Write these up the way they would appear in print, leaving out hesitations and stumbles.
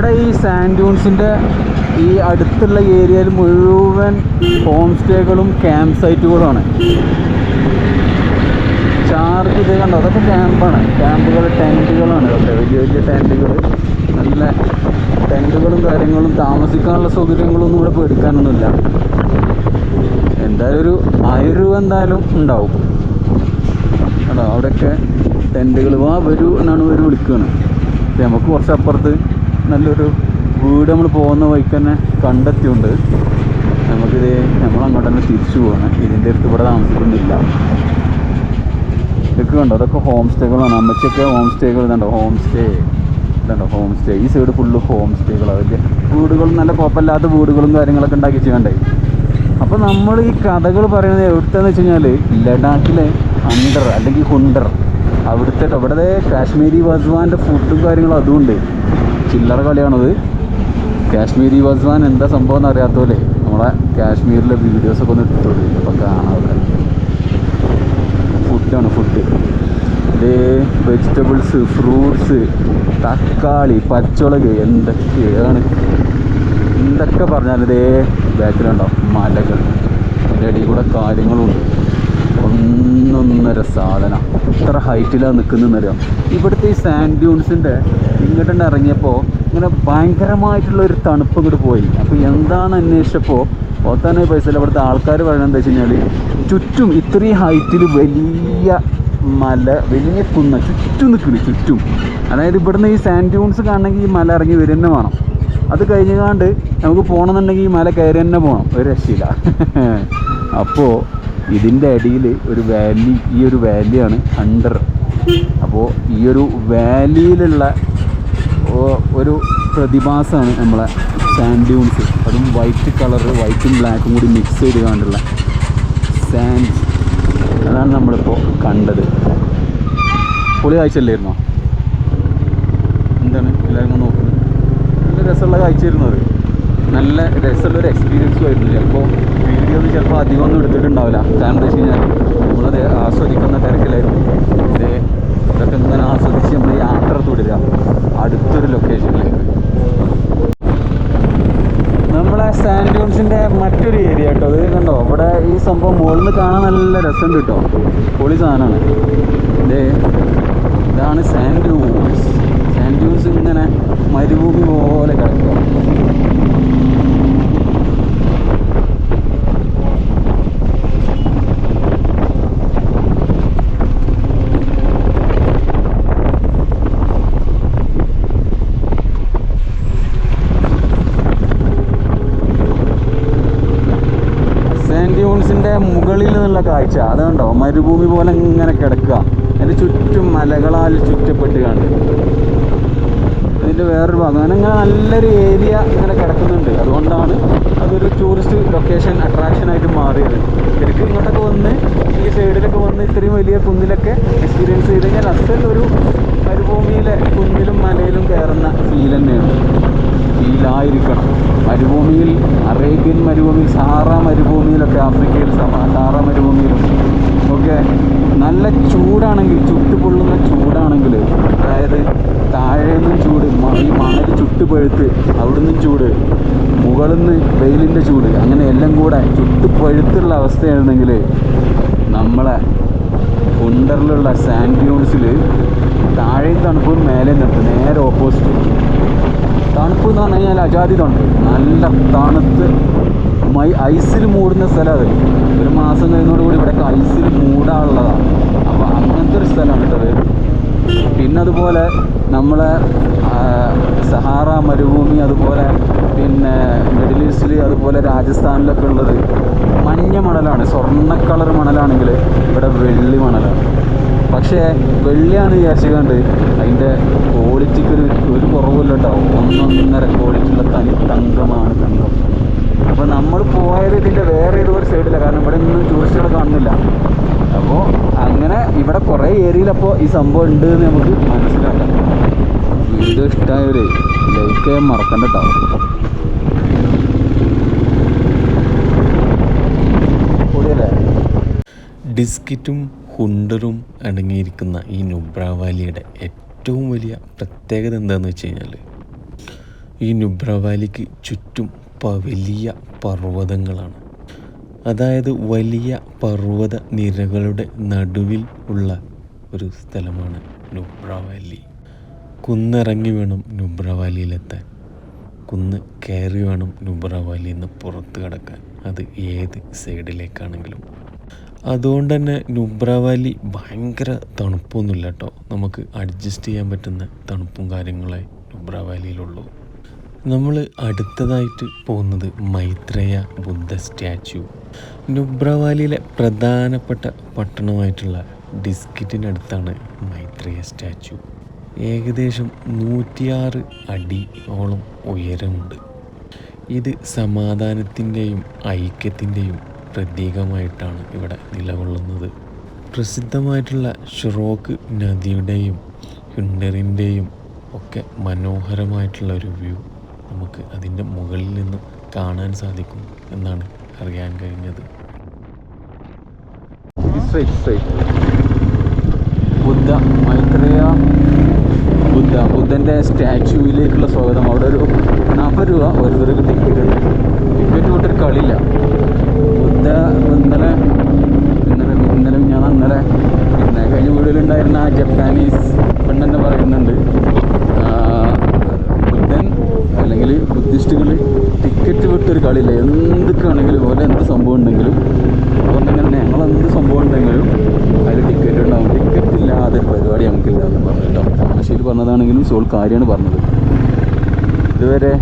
ഇവിടെ ഈ സാൻഡ് ഡ്യൂൺസിൻ്റെ ഈ അടുത്തുള്ള ഏരിയയിൽ മുഴുവൻ ഹോം സ്റ്റേകളും ക്യാമ്പ് സൈറ്റുകളുമാണ്. ചാർജ് ഇത് കണ്ടോ, അതൊക്കെ ക്യാമ്പാണ്, ക്യാമ്പുകൾ, ടെൻറ്റുകളാണ്. ഇതൊക്കെ വലിയ വലിയ ടെൻറ്റുകൾ, നല്ല ടെൻറ്റുകളും കാര്യങ്ങളും, താമസിക്കാനുള്ള സൗകര്യങ്ങളൊന്നും ഇവിടെ പേടിക്കാനൊന്നുമില്ല. എന്തായാലും ഒരു 1000 രൂപ എന്തായാലും ഉണ്ടാവും കേട്ടോ. അവിടെയൊക്കെ ടെൻറ്റുകൾ വരൂ എന്നാണ് ഇവർ വിളിക്കുകയാണ്. നമുക്ക് കുറച്ചപ്പുറത്ത് നല്ലൊരു വീട് നമ്മൾ പോകുന്ന വഴിക്ക് തന്നെ കണ്ടെത്തിയുണ്ട്. നമ്മളങ്ങോട്ട് തന്നെ തിരിച്ചു പോവാണ്. ഇതിൻ്റെ അടുത്ത് ഇവിടെ താമസിക്കുന്നില്ല. ഇതൊക്കെ കണ്ടോ, അതൊക്കെ ഹോം സ്റ്റേകളാണ്. അമ്മച്ചൊക്കെ ഹോം സ്റ്റേകൾ ഇതുണ്ടോ, ഹോം സ്റ്റേ ഇതുണ്ടോ, ഹോം സ്റ്റേ. ഈ സൈഡ് ഫുള്ള് ഹോം സ്റ്റേകളാണ്. വലിയ വീടുകളും നല്ല കുഴപ്പമില്ലാത്ത വീടുകളും കാര്യങ്ങളൊക്കെ ഉണ്ടാക്കി ചെയ്യണ്ടേ. അപ്പോൾ നമ്മൾ ഈ കഥകൾ പറയുന്നത് എവിടുത്തെന്ന് വെച്ച് കഴിഞ്ഞാൽ ലഡാക്കിലെ അണ്ടർ അല്ലെങ്കിൽ ഹുണ്ടർ അവിടുത്തെ. അവിടെ കാശ്മീരി വസ്വാൻ്റെ ഫുഡും കാര്യങ്ങളും അതുകൊണ്ട് ചില്ലറ കളിയാണത്. കാശ്മീരി വസ്വാൻ എന്താ സംഭവം എന്ന് അറിയാത്തപോലെ നമ്മളെ കാശ്മീരിലെ വീഡിയോസൊക്കെ ഒന്ന് എടുത്തോളൂ, അപ്പോൾ കാണാതെ. ഫുഡാണ്, ഫുഡ്. ഇതേ വെജിറ്റബിൾസ്, ഫ്രൂട്ട്സ്, തക്കാളി, പച്ചമുളക്, എന്തൊക്കെ പറഞ്ഞാൽ ഇതേ ബാക്കിലുണ്ടാവും മലകൾ. അതിൻ്റെ ഇടയിൽ കൂടെ കാര്യങ്ങളുണ്ട്. ഒന്നൊന്നര സാധനം. എത്ര ഹൈറ്റിലാണ് നിൽക്കുന്നതെന്നറിയാം. ഇവിടുത്തെ ഈ സാൻഡ് ഡ്യൂൺസിൻ്റെ ഇങ്ങോട്ട് ഇറങ്ങിയപ്പോൾ ഇങ്ങനെ ഭയങ്കരമായിട്ടുള്ളൊരു തണുപ്പ് ഇങ്ങോട്ട് പോയി. അപ്പോൾ എന്താണ് അന്വേഷിച്ചപ്പോൾ ഒത്തന്നെ പൈസയിൽ ഇവിടുത്തെ ആൾക്കാർ പറയുന്നത് എന്താ വെച്ച് കഴിഞ്ഞാൽ ചുറ്റും ഇത്രയും ഹൈറ്റിൽ വലിയ മല, വലിയ കുന്ന ചുറ്റും നിൽക്കുന്നു, ചുറ്റും. അതായത് ഇവിടുന്ന് ഈ സാൻഡ് ഡ്യൂൺസ് കാണണമെങ്കിൽ ഈ മല ഇറങ്ങി വരും തന്നെ വേണം. അത് കഴിഞ്ഞാണ്ട് നമുക്ക് പോകണമെന്നുണ്ടെങ്കിൽ ഈ മല കയറി തന്നെ പോകണം, ഒരു രക്ഷയില്ല. അപ്പോൾ ഇതിൻ്റെ അടിയിൽ ഒരു വാലി, ഈ ഒരു വാലിയാണ് അണ്ടർ. അപ്പോൾ ഈ ഒരു വാലിയിലുള്ള ഒരു പ്രതിഭാസമാണ് നമ്മളെ സാൻഡ് ഡ്യൂൺസ്. അതും വൈറ്റ് കളറ്, വൈറ്റും ബ്ലാക്കും കൂടി മിക്സ് ചെയ്ത് കണ്ടുള്ള സാൻഡ്. അതാണ് നമ്മളിപ്പോൾ കണ്ടത്. പൊളി കാഴ്ചയല്ലായിരുന്നോ? എന്താണ് എല്ലാവരും നോക്കുന്നത്? നല്ല രസമുള്ള കാഴ്ചയായിരുന്നത്. നല്ല രസമുള്ളൊരു എക്സ്പീരിയൻസും ആയിരുന്നു. ചിലപ്പോൾ വീഡിയോ ഒന്നും ചിലപ്പോൾ അധികമൊന്നും എടുത്തിട്ടുണ്ടാവില്ല. കാരണം എന്താ വെച്ച് കഴിഞ്ഞാൽ നമ്മളത് ആസ്വദിക്കുന്ന തിരക്കിലായിരുന്നു. ഇതൊക്കെ ഇങ്ങനെ ആസ്വദിച്ച് നമ്മൾ യാത്ര തുടരുക അടുത്തൊരു ലൊക്കേഷനിലേക്ക്. നമ്മളെ സാൻഡ് ഡ്യൂൺസിൻ്റെ മറ്റൊരു ഏരിയ കേട്ടോ. അത് കണ്ടോ, ഇവിടെ ഈ സംഭവം മുകളിൽ നിന്ന് കാണാൻ നല്ല രസമുണ്ട് കേട്ടോ. പൊളി സാധനമാണ്. ഇതാണ് സാൻഡ് ഡ്യൂൺസ്. സാൻഡ് ഡ്യൂൺസ് ഇങ്ങനെ മരുഭൂമി പോലെ കിടക്കുക. മുകളിൽ നിന്നുള്ള കാഴ്ച അത് കണ്ടോ, മരുഭൂമി പോലെ ഇങ്ങനെ കിടക്കുക. അതിൻ്റെ ചുറ്റും മലകളാൽ ചുറ്റപ്പെട്ട് കണ്ട്. അതിൻ്റെ വേറൊരു ഭാഗം അങ്ങനെ നല്ലൊരു ഏരിയ ഇങ്ങനെ കിടക്കുന്നുണ്ട്. അതുകൊണ്ടാണ് അതൊരു ടൂറിസ്റ്റ് ലൊക്കേഷൻ, അട്രാക്ഷനായിട്ട് മാറിയത്. ശരിക്കും ഇങ്ങോട്ടൊക്കെ വന്ന് ഈ സൈഡിലൊക്കെ വന്ന് ഇത്രയും വലിയ കുന്നിലൊക്കെ എക്സ്പീരിയൻസ് ചെയ്ത് കഴിഞ്ഞാൽ അസലൊരു മരുഭൂമിയിലെ കുന്നിലും മലയിലും കയറുന്ന ഫീൽ തന്നെയാണ്. ഫീലായിരിക്കണം. മരുഭൂമിയിൽ, അറേബ്യൻ മരുഭൂമിയിൽ, സഹാറ മരുഭൂമിയിലൊക്കെ, ആഫ്രിക്കയിൽ സഹാറ മരുഭൂമിയിലും ഒക്കെ നല്ല ചൂടാണെങ്കിൽ, ചുട്ടുപൊള്ളുന്ന ചൂടാണെങ്കിൽ, അതായത് താഴെ നിന്നും ചൂട്, ഈ മണൽ ചുട്ടുപഴുത്ത് അവിടുന്ന് ചൂട്, മുകളിൽ നിന്ന് വെയിലിൻ്റെ ചൂട്, അങ്ങനെ എല്ലാം കൂടെ ചുട്ടുപഴുത്തുള്ള അവസ്ഥയായിരുന്നെങ്കിൽ നമ്മളെ കുണ്ടറിലുള്ള സാൻഡ് ഡ്യൂൺസിൽ താഴെ തണുപ്പും മേലെ നിർത്തും നേരെ ഓപ്പോസിറ്റ്. തണുപ്പ് എന്ന് പറഞ്ഞു കഴിഞ്ഞാൽ അജാതി തണുപ്പ്, നല്ല തണുത്ത് ഐസിൽ മൂടുന്ന സ്ഥലം. അത് ഒരു മാസം കഴിയുന്നതോടുകൂടി ഇവിടെയൊക്കെ ഐസിൽ മൂടാനുള്ളതാണ്. അപ്പോൾ അങ്ങനത്തെ ഒരു സ്ഥലമാണ് കേട്ടത്. പിന്നെ അതുപോലെ നമ്മളെ സഹാറ മരുഭൂമി, അതുപോലെ പിന്നെ മിഡിൽ ഈസ്റ്റിൽ, അതുപോലെ രാജസ്ഥാനിലൊക്കെ ഉള്ളത് മഞ്ഞ മണലാണ്, സ്വർണ്ണ കളർ മണലാണെങ്കിൽ ഇവിടെ വെള്ളി മണലാണ്. പക്ഷേ വെള്ളിയാണ് വിചാരിച്ചുകൊണ്ട് അതിൻ്റെ ക്വാളിറ്റിക്ക് ഒരു കുറവില്ല കേട്ടോ. ഒന്നൊന്നര ക്വാളിറ്റിയുള്ള തനി തങ്കമാണ് തങ്കം. അപ്പോൾ നമ്മൾ പോയത് ഇതിൻ്റെ വേറെ ഏതോ ഒരു സൈഡിലാണ്. കാരണം ഇവിടെ ഒന്നും ടൂറിസ്റ്റുകൾ കാണുന്നില്ല. അപ്പോൾ അങ്ങനെ ഇവിടെ കുറേ ഏരിയയിലപ്പോൾ ഈ സംഭവം ഉണ്ട് എന്ന് നമുക്ക് മനസ്സിലാക്കാം. വീഡിയോ ഇഷ്ടമായവർ ലൈക്ക് ചെയ്യാൻ മറക്കണ്ട കേട്ടോ. ഡിസ്കിറ്റും ഹുണ്ടറും അടങ്ങിയിരിക്കുന്ന ഈ നുബ്ര വാലിയുടെ ഏറ്റവും വലിയ പ്രത്യേകത എന്താണെന്ന് വെച്ച് കഴിഞ്ഞാൽ ഈ നുബ്ര വാലിക്ക് ചുറ്റും വലിയ പർവ്വതങ്ങളാണ്. അതായത് വലിയ പർവ്വത നിരകളുടെ നടുവിൽ ഉള്ള ഒരു സ്ഥലമാണ് നുബ്ര വാലി. കുന്നിറങ്ങി വേണം നുബ്ര വാലിയിലെത്താൻ, കുന്ന് കയറി വേണം നുബ്ര വാലിയിൽ നിന്ന് പുറത്ത് കടക്കാൻ, അത് ഏത് സൈഡിലേക്കാണെങ്കിലും. അതുകൊണ്ട് തന്നെ നുബ്ര വാലി ഭയങ്കര തണുപ്പൊന്നുമില്ല കേട്ടോ. നമുക്ക് അഡ്ജസ്റ്റ് ചെയ്യാൻ പറ്റുന്ന തണുപ്പും കാര്യങ്ങളെ നുബ്ര വാലിയിലുള്ളൂ. നമ്മൾ അടുത്തതായിട്ട് പോകുന്നത് മൈത്രേയ ബുദ്ധ സ്റ്റാച്യു. നുബ്ര വാലിയിലെ പ്രധാനപ്പെട്ട പട്ടണമായിട്ടുള്ള ഡിസ്കിറ്റിനടുത്താണ് മൈത്രേയ സ്റ്റാച്യു. ഏകദേശം 106 അടിയോളം ഉയരമുണ്ട്. ഇത് സമാധാനത്തിൻ്റെയും ഐക്യത്തിൻ്റെയും പ്രതീകമായിട്ടാണ് ഇവിടെ നിലകൊള്ളുന്നത്. പ്രസിദ്ധമായിട്ടുള്ള ഷിറോക്ക് നദിയുടെയും ഹുണ്ടറിൻ്റെയും ഒക്കെ മനോഹരമായിട്ടുള്ള ഒരു വ്യൂ നമുക്ക് അതിൻ്റെ മുകളിൽ നിന്നും കാണാൻ സാധിക്കും എന്നാണ് അറിയാൻ കഴിഞ്ഞത്. മൈത്രേയ ബുദ്ധൻ്റെ സ്റ്റാച്യുവിലേക്കുള്ള സ്വാഗതം. അവിടെ ഒരു 40 രൂപ ഓരോരുത്തർക്ക് ടിക്കറ്റ് ഉണ്ട്. ടിക്കറ്റ് വിട്ടൊരു കളിയില്ല. ഇന്നലെ പിന്നെ കഴിഞ്ഞ വീട്ടിലുണ്ടായിരുന്ന ആ ജപ്പാനീസ് പെണ്ണെന്നെ പറയുന്നുണ്ട്, ബുദ്ധൻ അല്ലെങ്കിൽ ബുദ്ധിസ്റ്റുകൾ ടിക്കറ്റ് വിട്ടൊരു കളിയില്ല. എന്തൊക്കെയാണെങ്കിലും ഓരോ എന്ത് സംഭവം ഉണ്ടെങ്കിലും, അതുകൊണ്ട് തന്നെ ഞങ്ങളെന്ത് സംഭവം ഉണ്ടെങ്കിലും അതിൽ ടിക്കറ്റ് ഉണ്ടാവും. ടിക്കറ്റ് ഇല്ലാതെ ഒരു പരിപാടി നമുക്കില്ല എന്ന് പറഞ്ഞിട്ടോ. തമാശയിൽ പറഞ്ഞതാണെങ്കിലും സോൾ കാര്യമാണ് പറഞ്ഞത്. ഇതുവരെ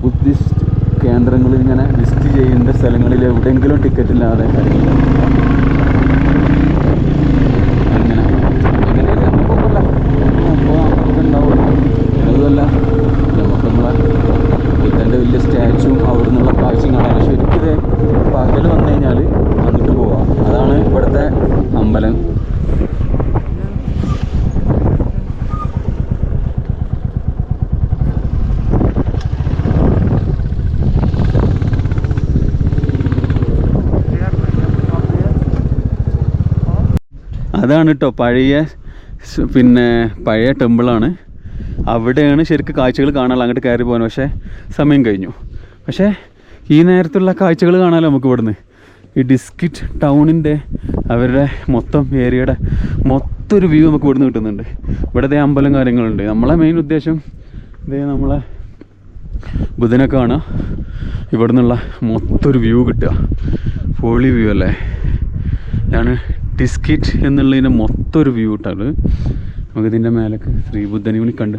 ബുദ്ധിസ്റ്റ് കേന്ദ്രങ്ങളിൽ ഇങ്ങനെ വിസിറ്റ് ചെയ്യേണ്ട സ്ഥലങ്ങളിൽ എവിടെയെങ്കിലും ടിക്കറ്റ് ഇല്ലാതെ അതുമല്ല നമുക്ക് നമ്മളെ ബുദ്ധൻ്റെ വലിയ സ്റ്റാച്ചുവും അവിടെ നിന്നുള്ള കാഴ്ചയും കാണാൻ. ശരിക്കും പകൽ വന്നു കഴിഞ്ഞാൽ അങ്ങോട്ട് പോവാം. അതാണ് ഇവിടുത്തെ അമ്പലം. അതാണ് കേട്ടോ പഴയ ടെമ്പിളാണ്. അവിടെയാണ് ശരിക്കും കാഴ്ചകൾ കാണാനുള്ള. അങ്ങോട്ട് കയറി പോകാൻ പക്ഷേ സമയം കഴിഞ്ഞു. പക്ഷേ ഈ നേരത്തുള്ള കാഴ്ചകൾ കാണാമല്ലോ നമുക്ക് ഇവിടുന്ന്. ഈ ഡിസ്കിറ്റ് ടൗണിൻ്റെ അവരുടെ മൊത്തം ഏരിയയുടെ മൊത്തം ഒരു വ്യൂ നമുക്ക് ഇവിടുന്ന് കിട്ടുന്നുണ്ട്. ഇവിടുത്തെ അമ്പലം കാര്യങ്ങളുണ്ട്. നമ്മളെ മെയിൻ ഉദ്ദേശം നമ്മളെ ബുധനെ കാണുക, ഇവിടെ നിന്നുള്ള മൊത്തം ഒരു വ്യൂ കിട്ടുക. ഫോളി വ്യൂ അല്ലേ. ഞാൻ ഡിസ്കിറ്റ് എന്നുള്ളതിൻ്റെ മൊത്തം ഒരു വ്യൂ ഇട്ടാണ്. നമുക്കിതിൻ്റെ മേലേക്ക് ശ്രീബുദ്ധനെ കൂടി കണ്ട്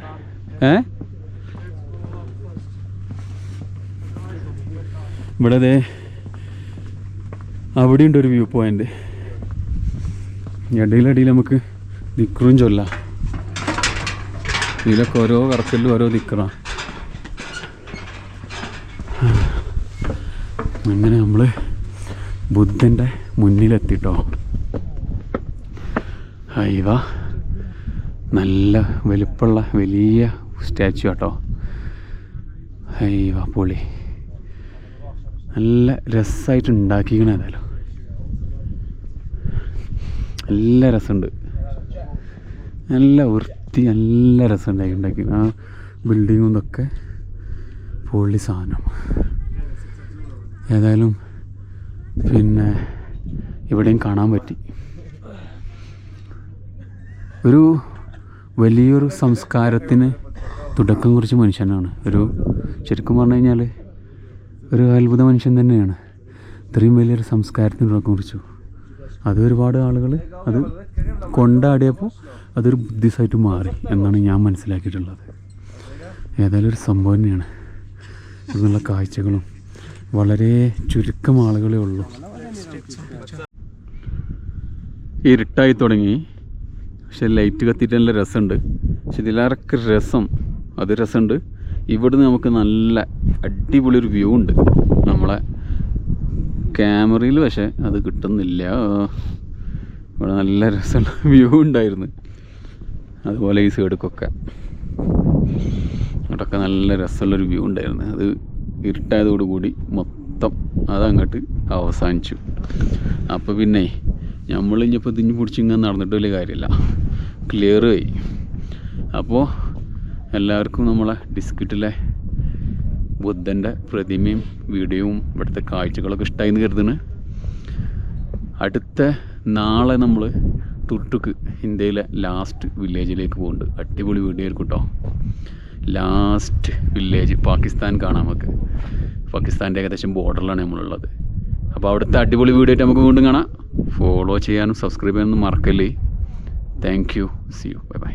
ഇവിടെ അവിടെയുണ്ട് ഒരു വ്യൂ പോയിൻ്റ്. ഇടയിലടിയിൽ നമുക്ക് ദിക്റും ചൊല്ലാം. ഇതിലൊക്കെ ഓരോ കറക്കലിലും ഓരോ ദിക്റാ. അങ്ങനെ നമ്മൾ ബുദ്ധൻ്റെ മുന്നിലെത്തിട്ടോ. ഹൈവ നല്ല വലുപ്പമുള്ള വലിയ സ്റ്റാച്ചു ആട്ടോ. ഹൈവ പൊളി, നല്ല രസമായിട്ട് ഉണ്ടാക്കിക്കണേ. ഏതായാലും നല്ല രസമുണ്ട്, നല്ല വൃത്തി, നല്ല രസം ഉണ്ടാക്കി. ആ ബിൽഡിങ്ങും ഇതൊക്കെ പൊളി സാധനം. ഏതായാലും ഇവിടെയും കാണാൻ പറ്റി. ഒരു വലിയൊരു സംസ്കാരത്തിന് തുടക്കം കുറിച്ച മനുഷ്യനാണ്. ശരിക്കും പറഞ്ഞു കഴിഞ്ഞാൽ ഒരു അത്ഭുത മനുഷ്യൻ തന്നെയാണ്. ഇത്രയും വലിയൊരു സംസ്കാരത്തിന് തുടക്കം കുറിച്ചു. അത് ഒരുപാട് ആളുകൾ അത് കൊണ്ടാടിയപ്പോൾ അതൊരു ബുദ്ധിസായിട്ട് മാറി എന്നാണ് ഞാൻ മനസ്സിലാക്കിയിട്ടുള്ളത്. ഏതായാലും ഒരു സംഭവം തന്നെയാണ്. ഇതിനുള്ള കാഴ്ചകളും വളരെ ചുരുക്കം ആളുകളേ ഉള്ളൂ. ഇരുട്ടായി തുടങ്ങി, പക്ഷെ ലൈറ്റ് കത്തിയിട്ട് നല്ല രസമുണ്ട്. പക്ഷെ ഇതിലേറൊക്കെ രസമുണ്ട്. ഇവിടുന്ന് നമുക്ക് നല്ല അടിപൊളി ഒരു വ്യൂ ഉണ്ട് നമ്മളെ ക്യാമറയിൽ, പക്ഷെ അത് കിട്ടുന്നില്ല. ഇവിടെ നല്ല രസമുള്ള വ്യൂ ഉണ്ടായിരുന്നു. അതുപോലെ ഈ സൈഡൊക്കെ അവിടെയൊക്കെ നല്ല രസമുള്ളൊരു വ്യൂ ഉണ്ടായിരുന്നു. അത് ഇരുട്ടായതോടുകൂടി മൊത്തം അതങ്ങോട്ട് അവസാനിച്ചു. അപ്പോൾ പിന്നെ നമ്മളിഞ്ഞപ്പോൾ തിഞ്ഞ് പിടിച്ചിങ്ങനെ നടന്നിട്ട് വലിയ കാര്യമില്ല, ക്ലിയർ ആയി. അപ്പോൾ എല്ലാവർക്കും നമ്മളെ ഡിസ്കിറ്റിലെ ബുദ്ധൻ്റെ പ്രതിമയും വീഡിയോയും ഇവിടുത്തെ കാഴ്ചകളൊക്കെ ഇഷ്ടമായി എന്ന് കരുതുന്നു. അടുത്ത നാളെ നമ്മൾ തുർട്ടുക്ക്, ഇന്ത്യയിലെ ലാസ്റ്റ് വില്ലേജിലേക്ക് പോകുന്നുണ്ട്. അടിപൊളി വീഡിയോ ആയിരിക്കും കേട്ടോ. ലാസ്റ്റ് വില്ലേജ് പാകിസ്ഥാൻ കാണാൻ നമുക്ക്. പാകിസ്ഥാൻ്റെ ഏകദേശം ബോർഡറിലാണ് നമ്മളുള്ളത്. അപ്പോൾ അവിടുത്തെ അടിപൊളി വീഡിയോ ആയിട്ട് നമുക്ക് വീണ്ടും കാണാം. ഫോളോ ചെയ്യാനും സബ്സ്ക്രൈബ് ചെയ്യാനൊന്നും മറക്കല്ലേ. Thank you. See you. Bye by.